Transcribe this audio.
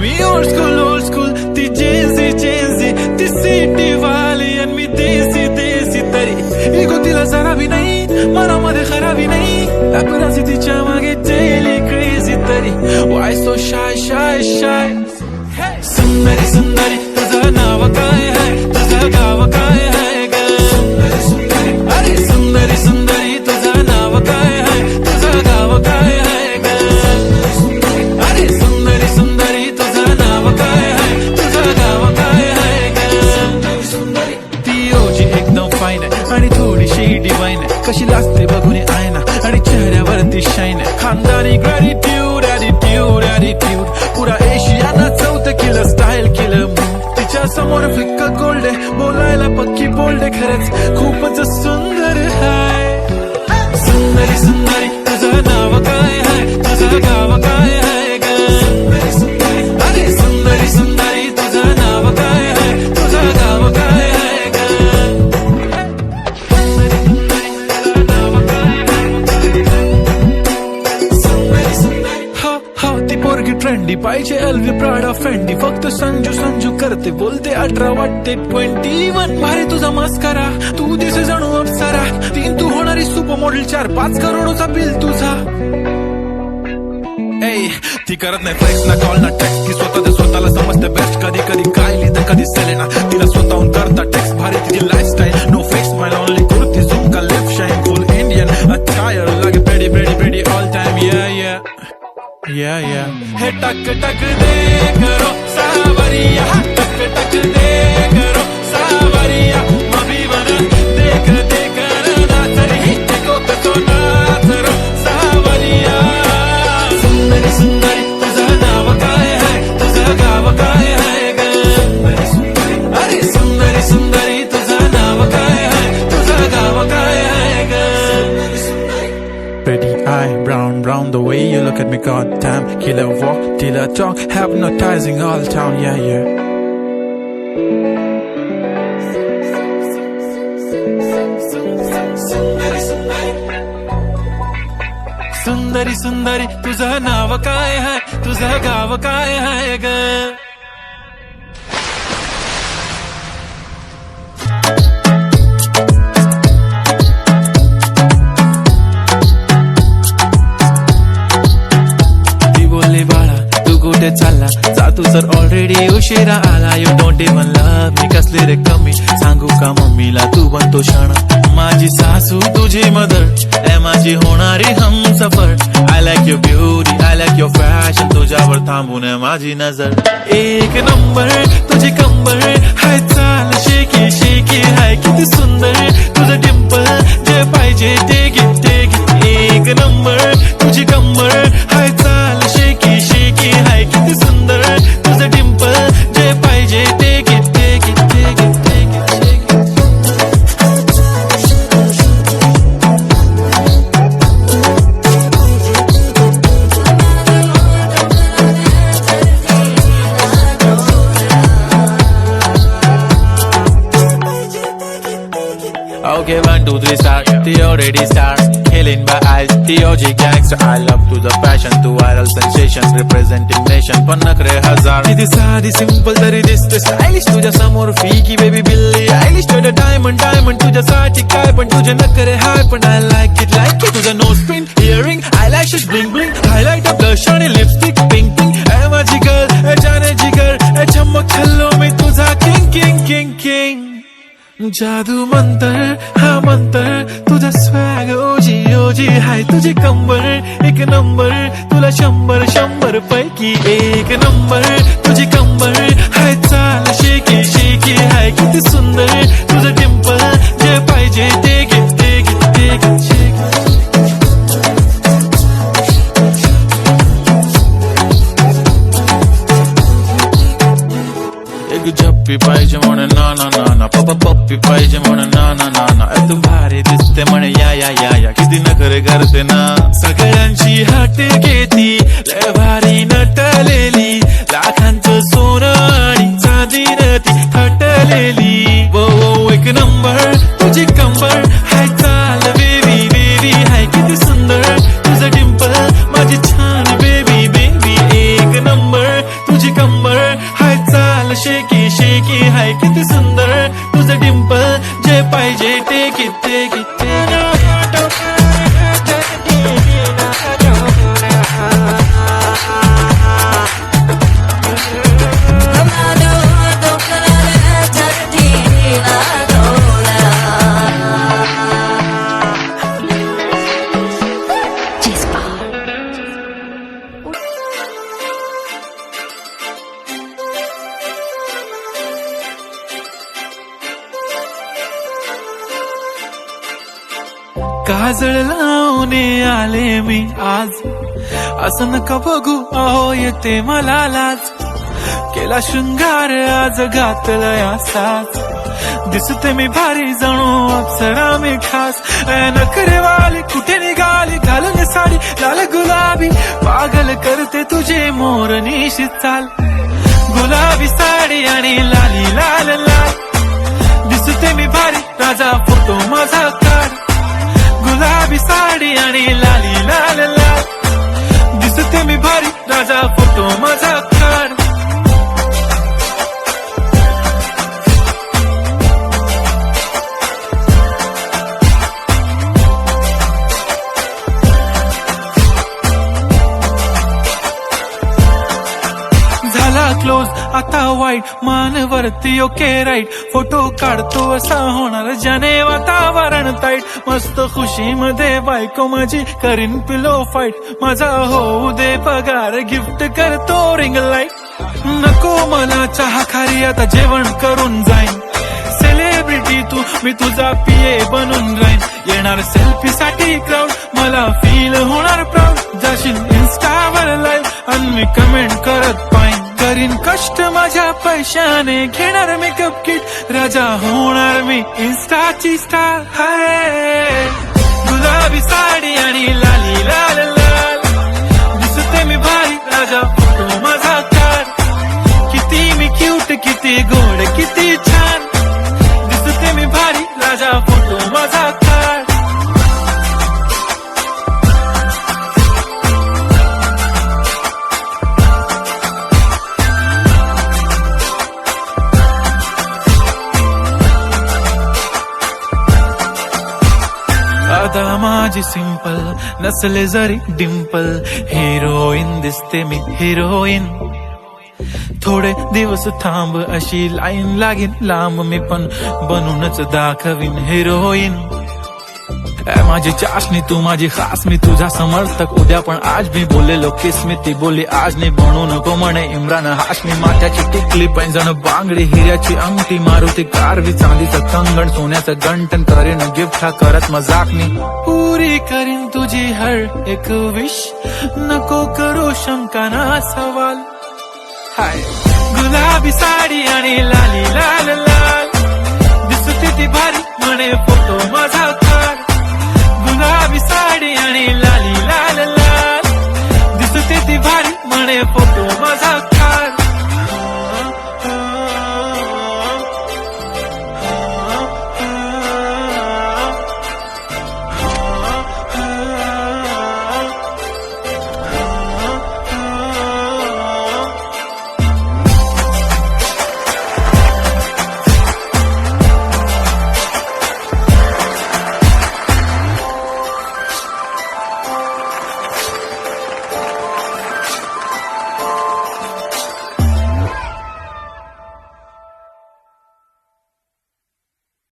मी old school ती Gen Z ती city वाली आणि मी देसी तरी इगो तिला जरा भी नाही मनामध्ये खराबी नाही अपराधी तिच्या मागे डेली क्रेझी तरी वाय सो शाय सुंदरी तुझं नाव काय आहे तुझं गाव काय आहे ग अरे सुंदरी तुझं नाव काय आहे तुझं गाव काय आहे ग अरे सुंदरी तुझं नाव काय आहे तुझं गाव काय आहे ग ती ओजी एकदम फाईन आहे आणि थोडीशी डिवाईन आहे कशी लागते बघून आयना आणि चेहऱ्यावरती शाईन आहे खानदानी ग्रॅटिट्यूड पुरा एशियाना चौथं केलं स्टाईल केलं तिच्या समोर फिक्क गोल्ड आहे बोलायला पक्की बोल्ड आहे खरंच खूपच सुंदर आहे सुंदरी तुझं नाव काय आहे तुझं गाव काय आहे ग अरे सुंदरी तुझं नाव काय आहे तुझं गाव काय आहे ग ती पोरगी ट्रेंडी पाहिजे एलवी प्राडा फेंडी फक्त संजू करते बोलते 18 वाटते 21 भारी तुझा मस्करा तू दिसे जणू अप्सरा 3 तू होणारी सुपर मॉडेल 4-5 करोडचा बिल तुझा ती करत नाही फ्लेक्स ना कॉल ना टेक्स्ट ती स्वतःला समजते बेस्ट कधी कायली तर कधी सेलेना तिला स्वतःहून करता टेक्स्ट भारी तिची लाईफस्टाईल नो फेक्स माय ओनली कुर्ती झुमका लेफ्ट शाईन फुल इंडियन अटायर लागे पेडी ऑल टाइम yeah हे टक दे करो सावरिया टक दे करो सावरिया मभी बना देख ना तरी को नाच रो सावरिया सुंदरी तुझं नाव काय आहे तुझं गाव काय आहे ग अरे सुंदरी तुझं नाव काय आहे तुझं गाव काय आहे ग pretty eye, brown, the way you look at me, goddamn. Killer walk, till I talk, hypnotizing all town, yeah. सुंदरी तुझं नाव काय आहे तुझं गाव काय आहे ग चालला जा तू सर ऑलरेडी उशिरा आला you don't even love me कसले रे कमी सांगू का मम्मीला तू बनतो शाणा माझी सासू तुझी मदर ए माझी होणारी Humsafar I like your beauty I like your fashion तुझ्यावर थांबून माझी नजर एक नंबर तुझी कंबर हाय चाल शेकी हाय किती सुंदर तुझं डिंपल जे पाहिजे ते घे एक नंबर तुझी कंबर हाय चाल शेकी हाय किती सुंदर तुझं डिंपल जे पाहिजे ते घे Okay, 1, 2, 3 start. The already starts. Killing by eyes. The OG gangster. I love to the passion, to viral sensations, representing nation. पण नखरे हजार. किती साधी simple तरी दिसते stylish. तुझ्या समोर फीकी baby बिल्ली आयलिश. तुझं diamond तुझ्यासाठी काय पण तुझे नखरे हाय पण I like it. तुझं nose pin, earring, eyelashes, bling bling, highlighter, blush आणि lipstick, pink. ए माझी girl, ए जाने जिगर, ए चमक छल्लो मी तुझा king. जादू मंतर हा मंतर तुझा स्वॅग ओजी हाय तुझी कंबर एक नंबर तुला 100 पैकी एक नंबर तुझी कंबर हाय चाल शेकी हाय किती सुंदर तुझं डिंपल जे पाहिजे ते घे झप्पी पाहिजे म्हणे ना पप्पी पाहिजे म्हणे ना तू भारी दिसते म्हणे या किती नखरे करते ना सगळ्यांची हट घेती लय भारी नटलेली लाखांचं सोनं आणि चांदीनं ती हटलेली वो एक नंबर तुझी कंबर हाय चाल बेबी हाय किती सुंदर तुझं डिंपल माझी छान बेबी एक नंबर तुझी कंबर काजळ लावून आले मी आज, असं नका बघू अहो येते मला लाज. केला शृंगार आज घातला साज, दिसते मी भारी जणू अप्सरा मी खास. नखरेवाली कुठे निघाली घालून साडी लाल गुलाबी, पागल करते तुझे मोरनीशी चाल. गुलाबी साडी आणि लाली लाल लाल, दिसते मी भारी राजा फोटो माझा काढ. गुलाबी साडी आणि लाली लाल लाल, दिसते मी भारी राजा फोटो माझा काढ. क्लोज आता वाईट मानवरती ओके राईट, फोटो काढतो असा होणार ज्याने वातावरण ताईट. मस्त खुशी मध्ये बायको माझी करीन पिलो फाईट, माझा होऊ दे पगार गिफ्ट करतो रिंग लाईट. नको मला चहा खारी आता जेवण करून जाईन, सेलिब्रिटी तू मी तुझा पिये बनून राहीन. येणार सेल्फी साठी क्राऊड मला फील होणार प्राऊड, जाशील इन्स्टावर लाईव्ह आणि मी कमेंट करत पाहिन. करीन कष्ट माझ्या पैशाने घेणार मेकअप किट, राजा होणार मी इन्स्टाची स्टार. हाय गुलाबी साडी आणि लाली लाल लाल, दिसते मी भारी राजा फोटो माझा काढ. किती मी क्यूट किती गोड किती छान, दिसते मी भारी राजा फोटो माझा काढ. आता माझी सिंपल नसले जरी डिंपल, हिरोईन दिसते मी हिरोईन. थोडे दिवस थांब अशी लाईन लागेल लांब, मी पण बनूनच दाखवीन हिरोईन. माझी चाशनी तू माझी खास, मी तुझा समर्थक उद्या पण आज मी बोललेलो किस मी ती बोलली आज नाही. बनू नको म्हणे इम्रान हाशमी, माथ्याची टिकली पैंजण बांगडी हिऱ्याची अंगठी, मारुती कारवी चांदीचं कंगण सोन्याचं गंटन, करीन गिफ्ट हा करत मजाक मी. पुरी करीन तुझी हर एक विश, नको करू शंका ना सवाल. हाय गुलाबी साडी आणि लाली लाल लाल, दिसते ती भारी म्हणे फोटो माझा काढ. गुलाबी साडी आणि